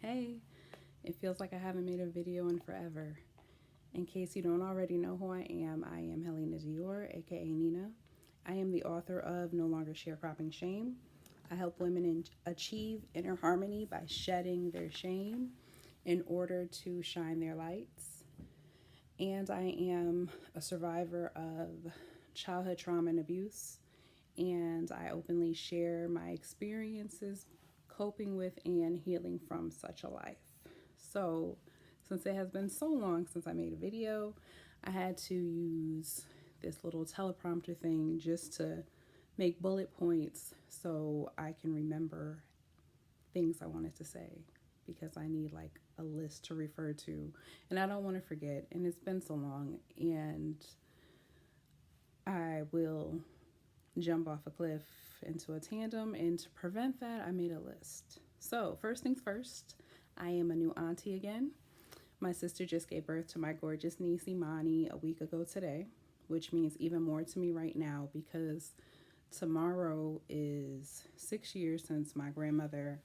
Hey, it feels like I haven't made a video in forever. In case you don't already know who I am Helena Dior, aka Nina. I am the author of No Longer Sharecropping Shame. I help women achieve inner harmony by shedding their shame in order to shine their lights. And I am a survivor of childhood trauma and abuse, and I openly share my experiences coping with and healing from such a life. So, since it has been so long since I made a video, I had to use this little teleprompter thing just to make bullet points so I can remember things I wanted to say because I need like a list to refer to and I don't want to forget. And it's been so long, and I will jump off a cliff into a tandem, and to prevent that, I made a list. So, first things first, I am a new auntie again. My sister just gave birth to my gorgeous niece Imani a week ago today, which means even more to me right now because tomorrow is 6 years since my grandmother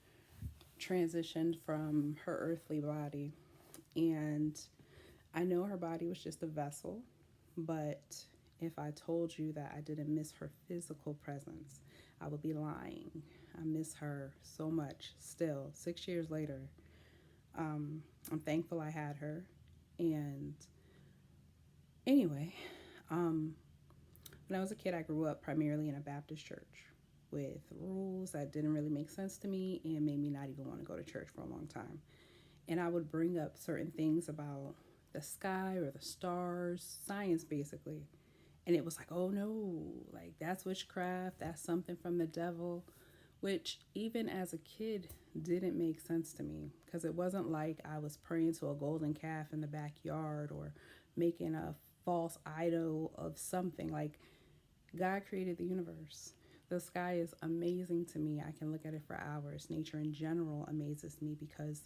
transitioned from her earthly body. And I know her body was just a vessel, but if I told you that I didn't miss her physical presence, I would be lying. I miss her so much still, 6 years later. I'm thankful I had her. And anyway, um, when I was a kid, I grew up primarily in a Baptist church with rules that didn't really make sense to me and made me not even want to go to church for a long time. And I would bring up certain things about the sky or the stars, science basically. And it was like, oh no, like that's witchcraft, that's something from the devil, which even as a kid didn't make sense to me because it wasn't like I was praying to a golden calf in the backyard or making a false idol of something. Like, God created the universe. The sky is amazing to me. I can look at it for hours. Nature in general amazes me because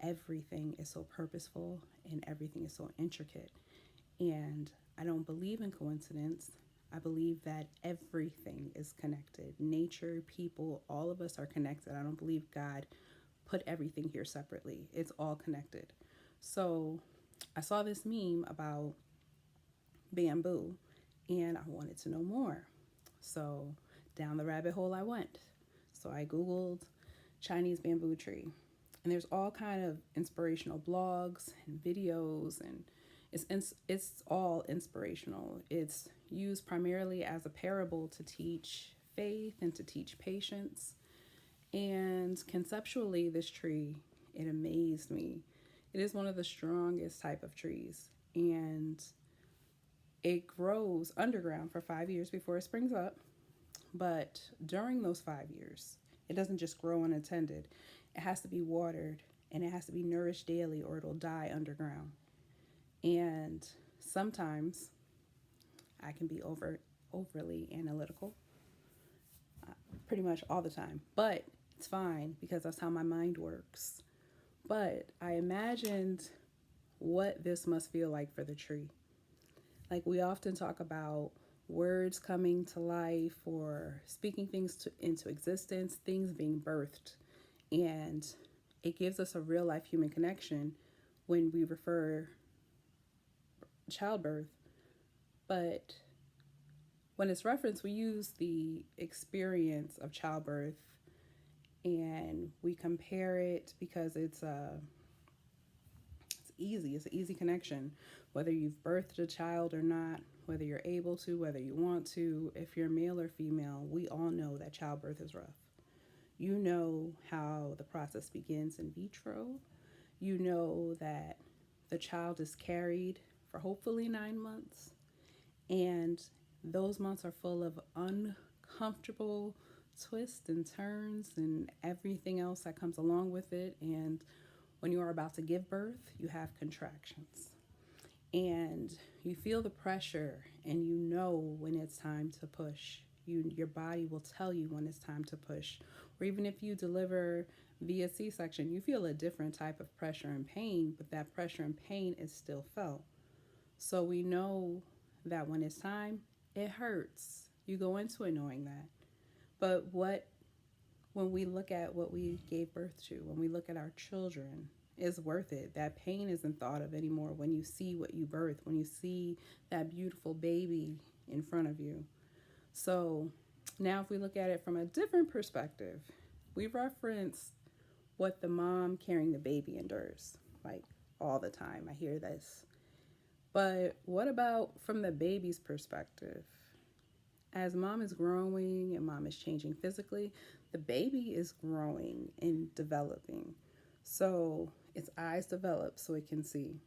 everything is so purposeful and everything is so intricate. And I don't believe in coincidence. I believe that everything is connected. Nature, people, all of us are connected. I don't believe God put everything here separately. It's all connected. So I saw this meme about bamboo and I wanted to know more. So down the rabbit hole I went. So I Googled Chinese bamboo tree. And there's all kind of inspirational blogs and videos, and it's all inspirational. It's used primarily as a parable to teach faith and to teach patience. And conceptually, this tree, it amazed me. It is one of the strongest type of trees, and it grows underground for 5 years before it springs up. But during those 5 years, it doesn't just grow unattended. It has to be watered and it has to be nourished daily or it'll die underground. And sometimes I can be overly analytical, pretty much all the time. But it's fine because that's how my mind works. But I imagined what this must feel like for the tree. Like, we often talk about words coming to life or speaking into existence, things being birthed. And it gives us a real life human connection when we refer childbirth. But when it's referenced, we use the experience of childbirth and we compare it because it's easy. It's an easy connection. Whether you've birthed a child or not, whether you're able to, whether you want to, if you're male or female, we all know that childbirth is rough. You know how the process begins in vitro. You know that the child is carried for hopefully 9 months, and those months are full of uncomfortable twists and turns and everything else that comes along with it. And when you are about to give birth, you have contractions. And you feel the pressure and you know when it's time to push. Your body will tell you when it's time to push. Or even if you deliver via C-section, you feel a different type of pressure and pain, but that pressure and pain is still felt. So we know that when it's time, it hurts. You go into it knowing that. But what when we look at what we gave birth to, when we look at our children, it's worth it. That pain isn't thought of anymore when you see what you birthed, when you see that beautiful baby in front of you. So now, if we look at it from a different perspective, we reference what the mom carrying the baby endures, like all the time. I hear this. But what about from the baby's perspective? As mom is growing and mom is changing physically, the baby is growing and developing. So its eyes develop so it can see,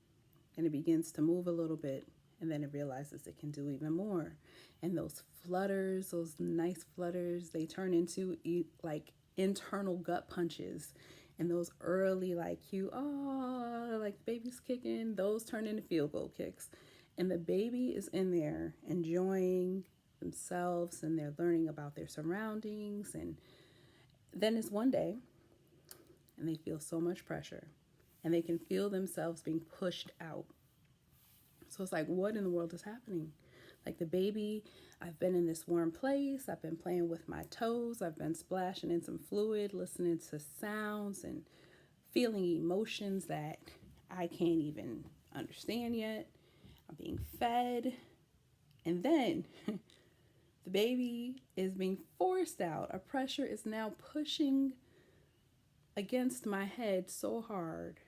and it begins to move a little bit, and then it realizes it can do even more. And those flutters, those nice flutters, they turn into like internal gut punches. And those early, like cute, oh, like baby's kicking, those turn into field goal kicks. And the baby is in there enjoying themselves, and they're learning about their surroundings. And then it's one day, and they feel so much pressure, and they can feel themselves being pushed out. So it's like, what in the world is happening? Like the baby, I've been in this warm place, I've been playing with my toes, I've been splashing in some fluid, listening to sounds and feeling emotions that I can't even understand yet. I'm being fed. And then the baby is being forced out. A pressure is now pushing against my head so hard.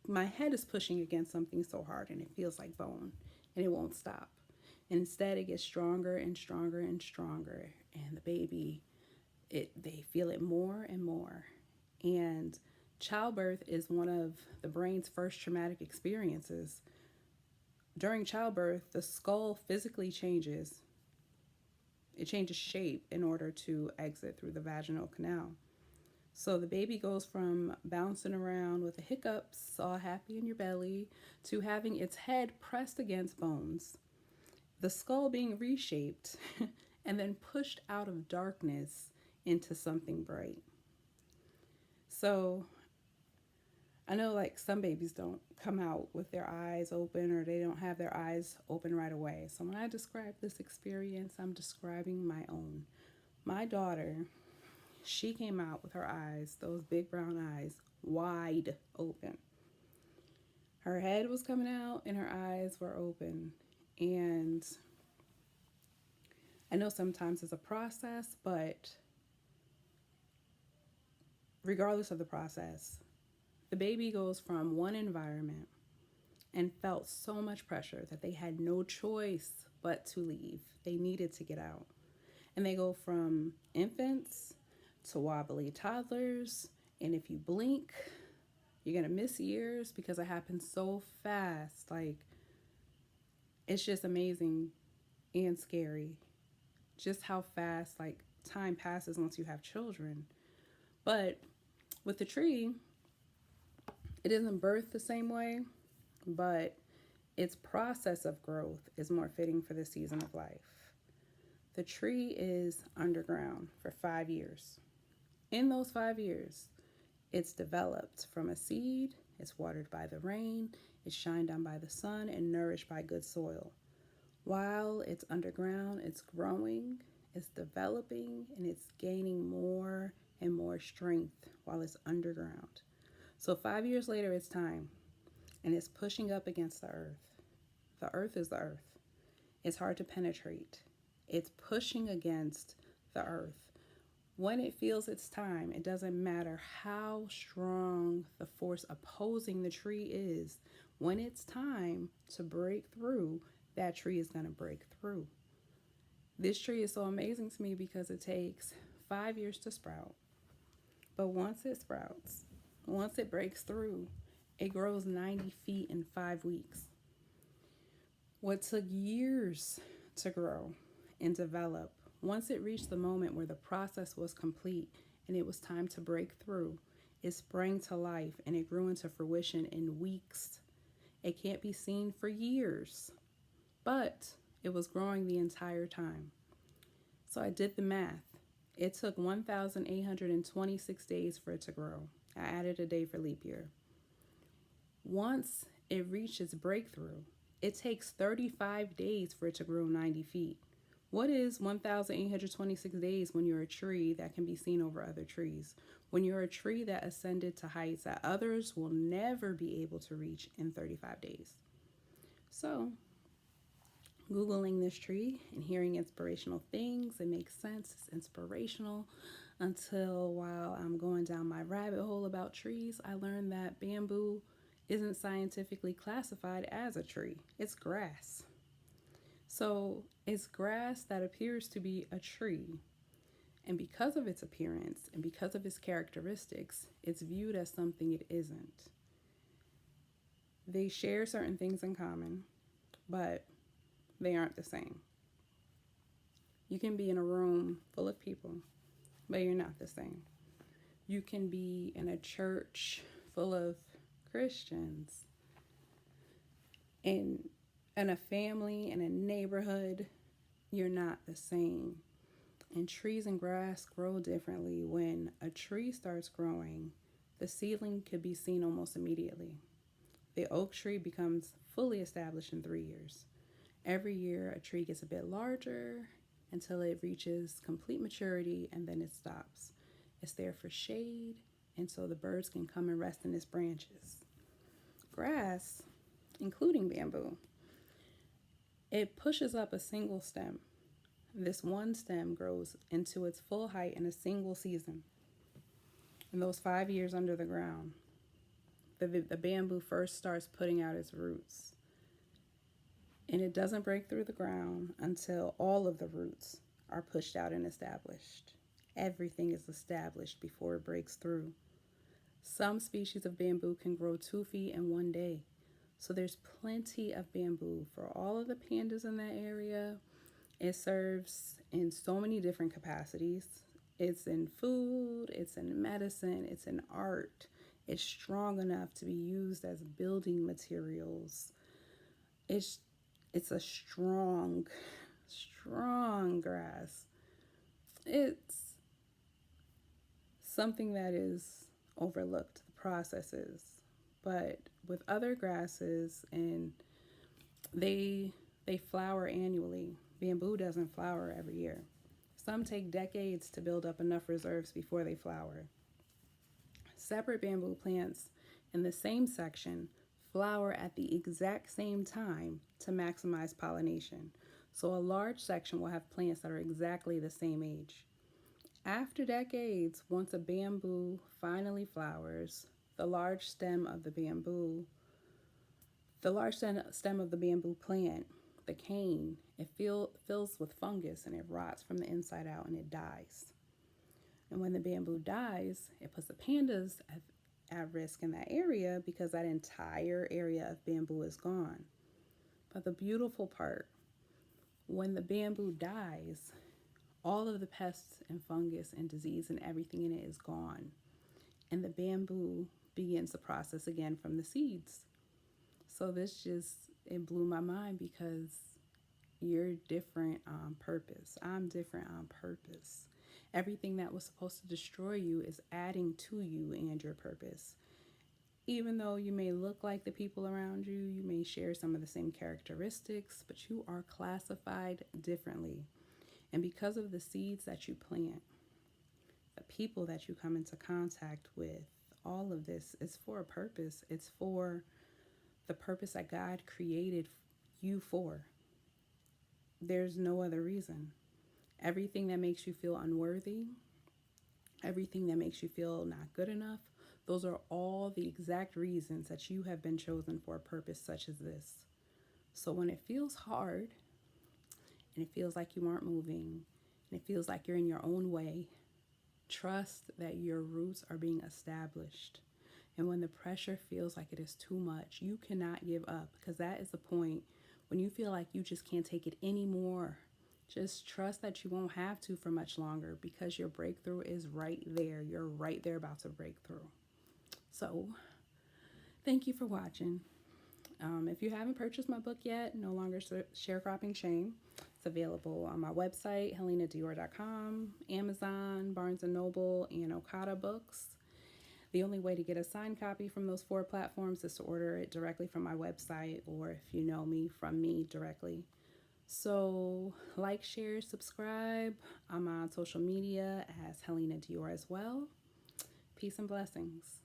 My head is pushing against something so hard, and it feels like bone, and it won't stop. And instead, it gets stronger and stronger and stronger, and the baby, they feel it more and more. And childbirth is one of the brain's first traumatic experiences. During childbirth, the skull physically changes. It changes shape in order to exit through the vaginal canal. So the baby goes from bouncing around with the hiccups, all happy in your belly, to having its head pressed against bones, the skull being reshaped, and then pushed out of darkness into something bright. So I know like some babies don't come out with their eyes open, or they don't have their eyes open right away. So when I describe this experience, I'm describing my own. My daughter, she came out with her eyes, those big brown eyes, wide open. Her head was coming out and her eyes were open. And I know sometimes it's a process, but regardless of the process, the baby goes from one environment and felt so much pressure that they had no choice but to leave. They needed to get out. And they go from infants to wobbly toddlers, and if you blink, you're gonna miss years because it happens so fast. Like, it's just amazing and scary just how fast like time passes once you have children. But with the tree, it isn't birthed the same way, but its process of growth is more fitting for the season of life. The tree is underground for 5 years. In those 5 years, it's developed from a seed, it's watered by the rain, it's shined on by the sun, and nourished by good soil. While it's underground, it's growing, it's developing, and it's gaining more and more strength while it's underground. So 5 years later, it's time, and it's pushing up against the earth. The earth is the earth. It's hard to penetrate. It's pushing against the earth. When it feels it's time, it doesn't matter how strong the force opposing the tree is. When it's time to break through, that tree is going to break through. This tree is so amazing to me because it takes 5 years to sprout. But once it sprouts, once it breaks through, it grows 90 feet in 5 weeks. What took years to grow and develop, once it reached the moment where the process was complete and it was time to break through, it sprang to life and it grew into fruition in weeks. It can't be seen for years, but it was growing the entire time. So I did the math. It took 1,826 days for it to grow. I added a day for leap year. Once it reached its breakthrough, it takes 35 days for it to grow 90 feet. What is 1,826 days when you're a tree that can be seen over other trees? When you're a tree that ascended to heights that others will never be able to reach in 35 days. So, Googling this tree and hearing inspirational things, it makes sense. It's inspirational until while I'm going down my rabbit hole about trees, I learned that bamboo isn't scientifically classified as a tree. It's grass. So it's grass that appears to be a tree. And because of its appearance and because of its characteristics, it's viewed as something it isn't. They share certain things in common, but they aren't the same. You can be in a room full of people, but you're not the same. You can be in a church full of Christians, in a family, in a neighborhood, you're not the same. And trees and grass grow differently. When a tree starts growing, the seedling could be seen almost immediately. The oak tree becomes fully established in 3 years. Every year, a tree gets a bit larger until it reaches complete maturity, and then it stops. It's there for shade, and so the birds can come and rest in its branches. Grass, including bamboo, it pushes up a single stem. This one stem grows into its full height in a single season. In those 5 years under the ground, the bamboo first starts putting out its roots. And it doesn't break through the ground until all of the roots are pushed out and established. Everything is established before it breaks through. Some species of bamboo can grow 2 feet in 1 day. So there's plenty of bamboo for all of the pandas in that area. It serves in so many different capacities. It's in food, it's in medicine, it's in art. It's strong enough to be used as building materials. It's a strong grass. It's something that is overlooked, the processes. But with other grasses, and they flower annually. Bamboo doesn't flower every year. Some take decades to build up enough reserves before they flower. Separate bamboo plants in the same section flower at the exact same time to maximize pollination. So a large section will have plants that are exactly the same age. After decades, once a bamboo finally flowers, the large stem of the bamboo plant, the cane, it fills with fungus and it rots from the inside out and it dies. And when the bamboo dies, it puts the pandas at risk in that area because that entire area of bamboo is gone. But the beautiful part, when the bamboo dies, all of the pests and fungus and disease and everything in it is gone. And the bamboo begins the process again from the seeds. So it blew my mind because you're different on purpose. I'm different on purpose. Everything that was supposed to destroy you is adding to you and your purpose. Even though you may look like the people around you, you may share some of the same characteristics, but you are classified differently. And because of the seeds that you plant, the people that you come into contact with, all of this is for a purpose. It's for the purpose that God created you for. There's no other reason. Everything that makes you feel unworthy, everything that makes you feel not good enough, those are all the exact reasons that you have been chosen for a purpose such as this. So when it feels hard, and it feels like you aren't moving, and it feels like you're in your own way, trust that your roots are being established. And when the pressure feels like it is too much, you cannot give up, because that is the point when you feel like you just can't take it anymore. Just trust that you won't have to for much longer, because your breakthrough is right there. You're right there about to break through. So, thank you for watching. If you haven't purchased my book yet, No Longer Sharecropping Shame, it's available on my website, helenadior.com, Amazon, Barnes & Noble, and Okada Books. The only way to get a signed copy from those 4 platforms is to order it directly from my website, or if you know me, from me directly. So, like, share, subscribe. I'm on social media as Helena Dior as well. Peace and blessings.